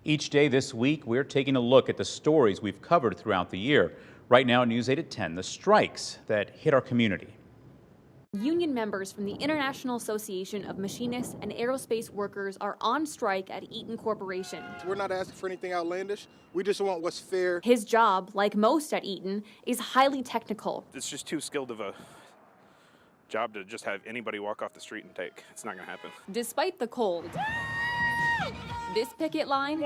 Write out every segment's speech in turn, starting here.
Each day this week, we're taking a look at the stories we've covered throughout the year. Right now, at News 8 at 10, the strikes that hit our community. Union members from the International Association of Machinists and Aerospace Workers are on strike at Eaton Corporation. We're not asking for anything outlandish. We just want what's fair. His job, like most at Eaton, is highly technical. It's just too skilled of a job to just have anybody walk off the street and take. It's not going to happen. Despite the cold, this picket line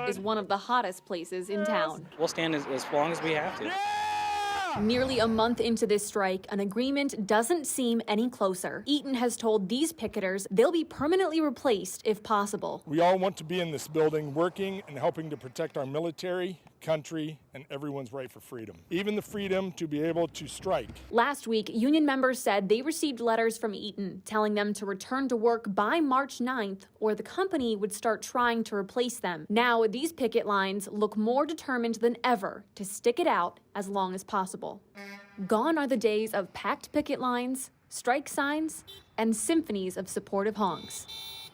is one of the hottest places in town. We'll stand as long as we have to. Nearly a month into this strike, an agreement doesn't seem any closer. Eaton has told these picketers they'll be permanently replaced if possible. We all want to be in this building working and helping to protect our military, country, and everyone's right for freedom. Even the freedom to be able to strike. Last week, union members said they received letters from Eaton telling them to return to work by March 9th or the company would start trying to replace them. Now, these picket lines look more determined than ever to stick it out as long as possible. Gone are the days of packed picket lines, strike signs, and symphonies of supportive honks.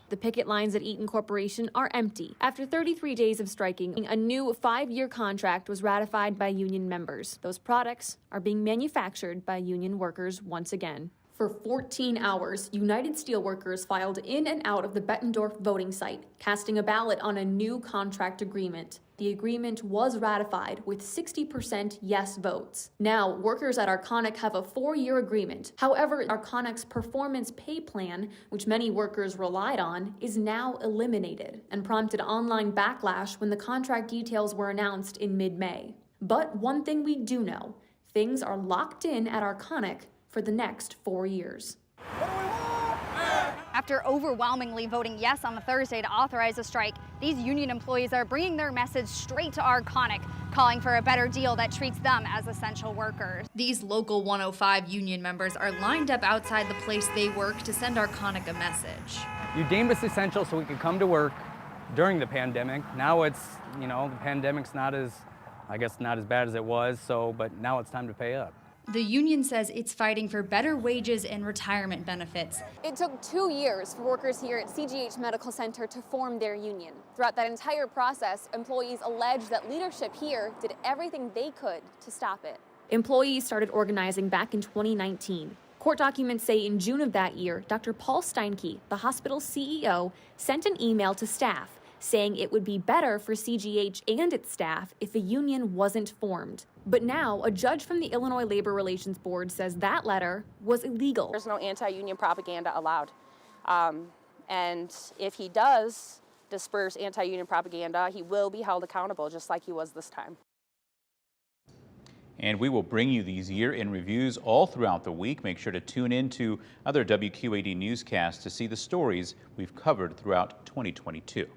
The picket lines at Eaton Corporation are empty. After 33 days of striking, a new 5-year contract was ratified by union members. Those products are being manufactured by union workers once again. For 14 hours, United Steelworkers filed in and out of the Bettendorf voting site, casting a ballot on a new contract agreement. The agreement was ratified with 60% yes votes. Now, workers at Arconic have a 4-year agreement. However, Arconic's performance pay plan, which many workers relied on, is now eliminated and prompted online backlash when the contract details were announced in mid-May. But one thing we do know, things are locked in at Arconic for the next 4 years. After overwhelmingly voting yes on the Thursday to authorize a strike, these union employees are bringing their message straight to Arconic, calling for a better deal that treats them as essential workers. These Local 105 union members are lined up outside the place they work to send Arconic a message. You deemed us essential so we could come to work during the pandemic. Now it's, the pandemic's not as bad as it was, but now it's time to pay up. The union says it's fighting for better wages and retirement benefits. It took 2 years for workers here at CGH Medical Center to form their union. Throughout that entire process, employees alleged that leadership here did everything they could to stop it. Employees started organizing back in 2019. Court documents say in June of that year, Dr. Paul Steinke, the hospital's CEO, sent an email to staff saying it would be better for CGH and its staff if a union wasn't formed. But now, a judge from the Illinois Labor Relations Board says that letter was illegal. There's no anti-union propaganda allowed. And if he does disperse anti-union propaganda, he will be held accountable just like he was this time. And we will bring you these year-in reviews all throughout the week. Make sure to tune in to other WQAD newscasts to see the stories we've covered throughout 2022.